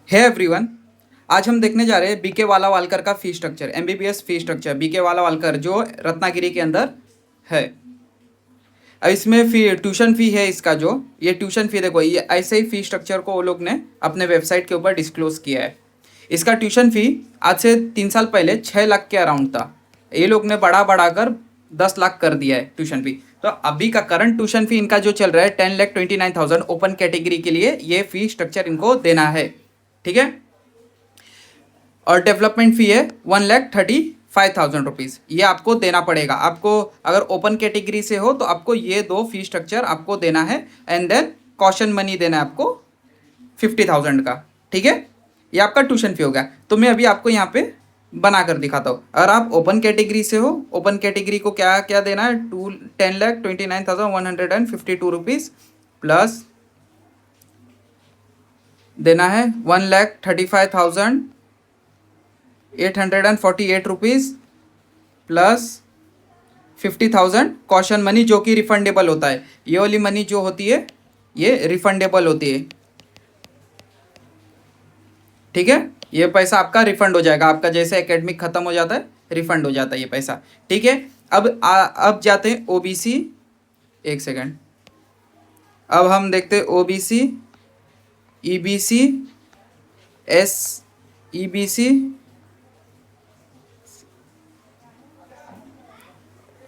है एवरीवन। आज हम देखने जा रहे हैं बीके वाला Walawalkar fee structure, MBBS fee structure BK वाला वालकर जो रत्नागिरी के अंदर है। अब इसमें फी ट्यूशन फी है इसका, जो ये ट्यूशन फी देखो, ये ऐसे ही फी स्ट्रक्चर को वो लोग ने अपने वेबसाइट के ऊपर डिस्क्लोज किया है। इसका ट्यूशन फी आज से 3 साल पहले 6 लाख के अराउंड था, ये लोग ने बढ़ाकर 10 लाख कर दिया है ट्यूशन फी। तो अभी का करंट ट्यूशन फी इनका जो चल रहा है 10,29,000 ओपन कैटेगरी के लिए ये फी स्ट्रक्चर इनको देना है, ठीक है। और डेवलपमेंट फी है 1,35,000 रुपीज़, ये आपको देना पड़ेगा। आपको अगर ओपन कैटेगरी से हो तो आपको ये दो फी स्ट्रक्चर आपको देना है, एंड देन कॉशन मनी देना है आपको 50,000 का, ठीक है। ये आपका ट्यूशन फी हो गया। तो मैं अभी आपको यहाँ पे बना कर दिखाता हूँ। अगर आप ओपन कैटेगरी से हो, ओपन कैटेगरी को क्या क्या देना है, 10,29,152 रुपीज़ प्लस देना है 1,35,848 रुपीज़ प्लस 50,000 कॉशन मनी, जो कि रिफंडेबल होता है। ये वाली मनी जो होती है ये रिफंडेबल होती है, ठीक है। ये पैसा आपका रिफंड हो जाएगा, आपका जैसे एकेडमिक ख़त्म हो जाता है रिफंड हो जाता है ये पैसा, ठीक है। अब जाते हैं ओबीसी, एक सेकेंड। अब हम देखते हैं ओबीसी, ईबीसी, ईबीसी,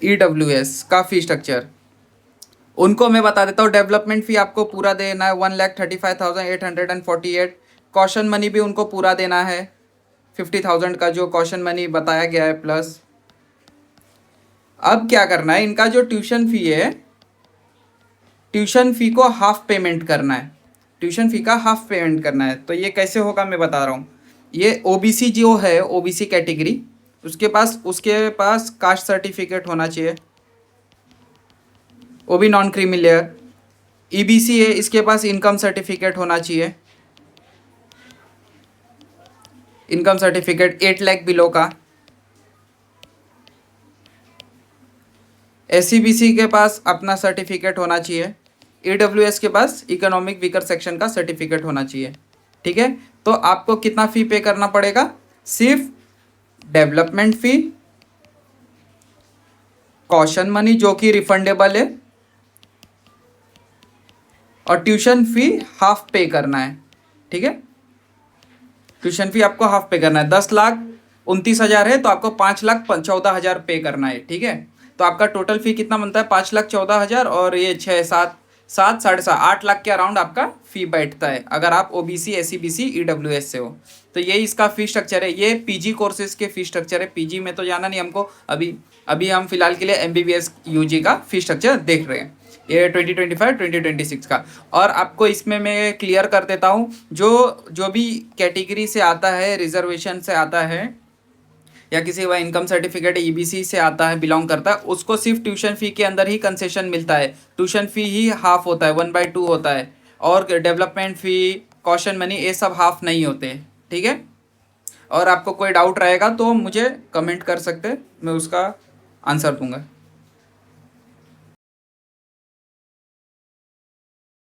ईडब्ल्यूएस का फी स्ट्रक्चर। उनको मैं बता देता हूँ। डेवलपमेंट फ़ी आपको पूरा देना है 1,35,848। कॉशन मनी भी उनको पूरा देना है 50,000 का, जो कॉशन मनी बताया गया है, प्लस अब क्या करना है, इनका जो ट्यूशन फ़ी है, ट्यूशन फ़ी को हाफ पेमेंट करना है, ट्यूशन फ़ी का हाफ पेमेंट करना है। तो ये कैसे होगा मैं बता रहा हूँ। ये ओबीसी जो है, ओबीसी कैटेगरी, उसके पास कास्ट सर्टिफिकेट होना चाहिए, वो भी नॉन क्रीमी लेयर। ईबीसी है, इसके पास इनकम सर्टिफिकेट होना चाहिए, इनकम सर्टिफिकेट 8 लाख बिलो का। एससीबीसी के पास अपना सर्टिफिकेट होना चाहिए। ईडब्ल्यूएस के पास इकोनॉमिक वीकर सेक्शन का सर्टिफिकेट होना चाहिए, ठीक है। तो आपको कितना फ़ी पे करना पड़ेगा, सिर्फ डेवलपमेंट फ़ी, कॉशन मनी जो कि रिफंडेबल है, और ट्यूशन फ़ी हाफ पे करना है, ठीक है। ट्यूशन फ़ी आपको हाफ पे करना है। 10,29,000 है तो आपको 5,14,000 पे करना है, ठीक है। तो आपका टोटल फ़ी कितना बनता है, 5,14,000, और ये 6, 7, 7, 8.5 लाख के अराउंड आपका फ़ी बैठता है, अगर आप ओबीसी, एससीबीसी, ईडब्ल्यूएस से हो। तो ये इसका फ़ी स्ट्रक्चर है। ये पीजी कोर्सेज के फ़ी स्ट्रक्चर है। पीजी में तो जाना नहीं हमको, अभी हम फिलहाल के लिए एमबीबीएस यूजी का फ़ी स्ट्रक्चर देख रहे हैं, ये 2025-2026 का। और आपको इसमें मैं क्लियर कर देता हूँ, जो भी कैटेगरी से आता है, रिजर्वेशन से आता है, या किसी का इनकम सर्टिफिकेट ईबीसी से आता है, बिलोंग करता है, उसको सिर्फ ट्यूशन फ़ी के अंदर ही कंसेशन मिलता है। ट्यूशन फ़ी ही हाफ होता है, 1/2 होता है, और डेवलपमेंट फ़ी, कॉशन मनी, ये सब हाफ नहीं होते, ठीक है। और आपको कोई डाउट रहेगा तो मुझे कमेंट कर सकते, मैं उसका आंसर दूंगा।